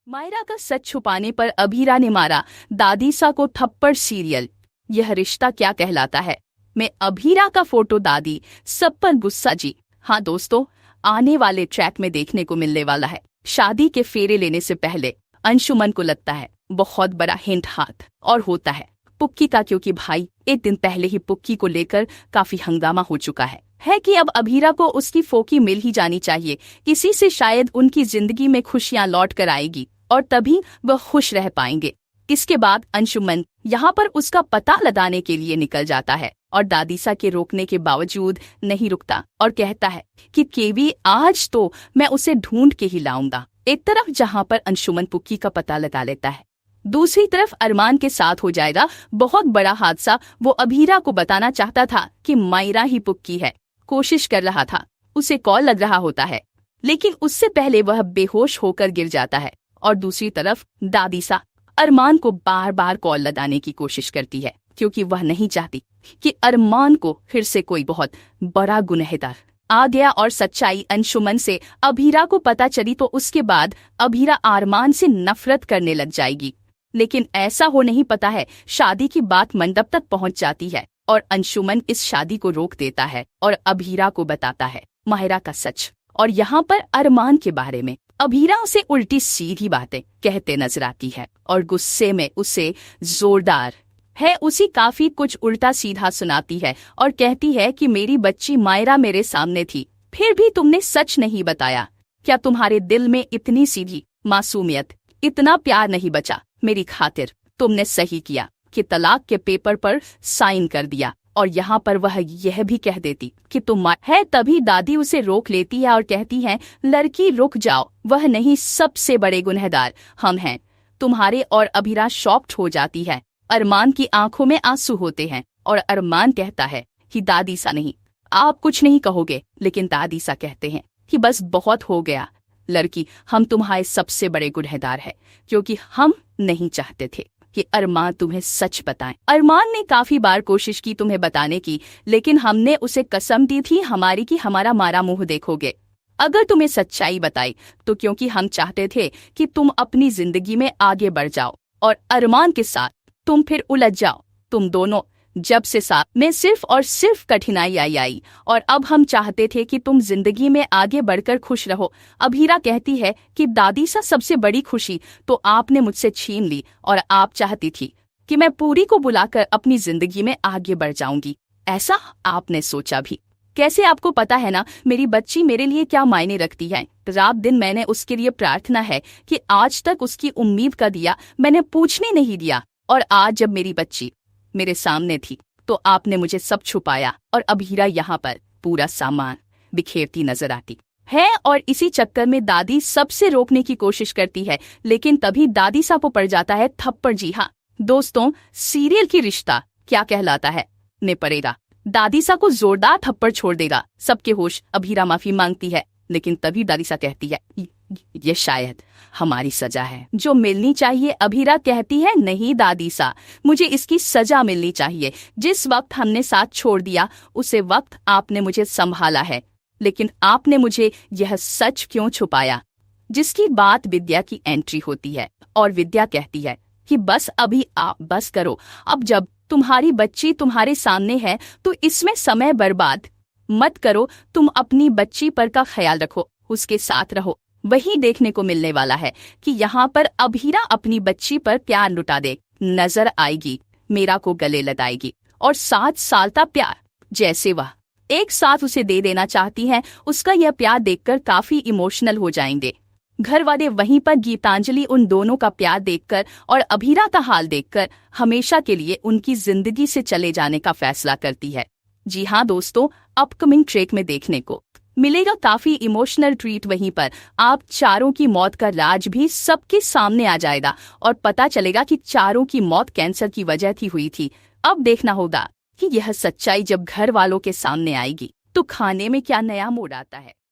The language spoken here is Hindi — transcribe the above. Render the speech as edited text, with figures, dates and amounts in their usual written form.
मायरा का सच छुपाने पर अभीरा ने मारा दादीसा को थप्पड़ सीरियल। यह रिश्ता क्या कहलाता है। मैं अभीरा का फोटो दादी सब पर गुस्सा जी। हाँ दोस्तों, आने वाले ट्रैक में देखने को मिलने वाला है। शादी के फेरे लेने से पहले अंशुमन को लगता है बहुत बड़ा हिंट हाथ और होता है पुक्की का, क्योंकि भाई एक दिन पहले ही पुक्की को लेकर काफी हंगामा हो चुका है कि अब अभीरा को उसकी फोकी मिल ही जानी चाहिए। किसी से शायद उनकी जिंदगी में खुशियां लौट कर आएगी और तभी वह खुश रह पाएंगे। इसके बाद अंशुमन यहाँ पर उसका पता लगाने के लिए निकल जाता है और दादीसा के रोकने के बावजूद नहीं रुकता और कहता है कि केवी आज तो मैं उसे ढूंढ के ही लाऊंगा। एक तरफ जहाँ पर अंशुमन पुक्की का पता लगा लेता है, दूसरी तरफ अरमान के साथ हो जाएगा बहुत बड़ा हादसा। वो अभीरा को बताना चाहता था कि मायरा ही पुक्की है, कोशिश कर रहा था, उसे कॉल लग रहा होता है, लेकिन उससे पहले वह बेहोश होकर गिर जाता है। और दूसरी तरफ दादीसा अरमान को बार बार कॉल लगाने की कोशिश करती है, क्योंकि वह नहीं चाहती कि अरमान को फिर से कोई बहुत बड़ा गुनहगार आ गया और सच्चाई अंशुमन से अभीरा को पता चली तो उसके बाद अभीरा अरमान से नफरत करने लग जाएगी। लेकिन ऐसा हो नहीं पता है। शादी की बात मंडप तक पहुंच जाती है और अंशुमन इस शादी को रोक देता है और अभीरा को बताता है मायरा का सच और यहाँ पर अरमान के बारे में। अभीरा उसे उल्टी सीधी बातें कहते नजर आती है और गुस्से में उसे जोरदार है उसी काफी कुछ उल्टा सीधा सुनाती है और कहती है कि मेरी बच्ची मायरा मेरे सामने थी, फिर भी तुमने सच नहीं बताया। क्या तुम्हारे दिल में इतनी सीधी मासूमियत, इतना प्यार नहीं बचा मेरी खातिर? तुमने सही किया कि तलाक के पेपर पर साइन कर दिया। और यहाँ पर वह यह भी कह देती कि तुम है, तभी दादी उसे रोक लेती है और कहती है लड़की रुक जाओ, वह नहीं, सबसे बड़े गुनहगार हम हैं तुम्हारे। और अभीरा शॉक्ड हो जाती है। अरमान की आंखों में आंसू होते हैं और अरमान कहता है कि दादीसा नहीं, आप कुछ नहीं कहोगे। लेकिन दादीसा कहते हैं कि बस बहुत हो गया लड़की, हम तुम्हारे सबसे बड़े गुनहगार हैं, क्योंकि हम नहीं चाहते थे कि अरमान तुम्हें सच बताएं। अरमान ने काफी बार कोशिश की तुम्हें बताने की, लेकिन हमने उसे कसम दी थी हमारी कि हमारा मारा मुंह देखोगे अगर तुम्हें सच्चाई बताई तो, क्योंकि हम चाहते थे कि तुम अपनी जिंदगी में आगे बढ़ जाओ और अरमान के साथ तुम फिर उलझ जाओ। तुम दोनों जब से साथ में सिर्फ और सिर्फ कठिनाई आई और अब हम चाहते थे कि तुम जिंदगी में आगे बढ़कर खुश रहो। अभीरा कहती है कि दादीसा सबसे बड़ी खुशी तो आपने मुझसे छीन ली और आप चाहती थी कि मैं पूरी को बुलाकर अपनी जिंदगी में आगे बढ़ जाऊंगी। ऐसा आपने सोचा भी कैसे? आपको पता है ना मेरी बच्ची मेरे लिए क्या मायने रखती है। रात दिन मैंने उसके लिए प्रार्थना है कि आज तक उसकी उम्मीद का दिया मैंने पूछने नहीं दिया, और आज जब मेरी बच्ची मेरे सामने थी तो आपने मुझे सब छुपाया। और अभीरा यहाँ पर पूरा सामान बिखेरती नजर आती है और इसी चक्कर में दादी सबसे रोकने की कोशिश करती है, लेकिन तभी दादीसा को पड़ जाता है थप्पड़। जी हाँ दोस्तों, सीरियल की रिश्ता क्या कहलाता है ने पड़ेगा। दादीसा को जोरदार थप्पड़ छोड़ देगा सबके होश। अभीरा माफी मांगती है, लेकिन तभी दादीसा कहती है ये शायद हमारी सजा है जो मिलनी चाहिए। अभीरा कहती है नहीं दादीसा, मुझे इसकी सजा मिलनी चाहिए। जिस वक्त हमने साथ छोड़ दिया उसे वक्त आपने मुझे संभाला है, लेकिन आपने मुझे यह सच क्यों छुपाया? जिसकी बात विद्या की एंट्री होती है और विद्या कहती है कि बस अभी आप बस करो, अब जब तुम्हारी बच्ची तुम्हारे सामने है तो इसमें समय बर्बाद मत करो। तुम अपनी बच्ची पर का ख्याल रखो, उसके साथ रहो। वही देखने को मिलने वाला है कि यहाँ पर अभीरा अपनी बच्ची पर प्यार लुटा दे नजर आएगी, मीरा को गले लगाएगी और 7 साल का प्यार जैसे वह एक साथ उसे दे देना चाहती है, उसका यह प्यार देखकर काफी इमोशनल हो जाएंगे घर वाले। वहीं पर गीतांजलि उन दोनों का प्यार देखकर और अभीरा का हाल देखकर हमेशा के लिए उनकी जिंदगी से चले जाने का फैसला करती है। जी हाँ दोस्तों, अपकमिंग ट्रैक में देखने को मिलेगा काफी इमोशनल ट्रीट। वहीं पर आप चारों की मौत का राज भी सबके सामने आ जाएगा और पता चलेगा कि चारों की मौत कैंसर की वजह थी हुई थी। अब देखना होगा कि यह सच्चाई जब घर वालों के सामने आएगी तो खाने में क्या नया मोड़ आता है।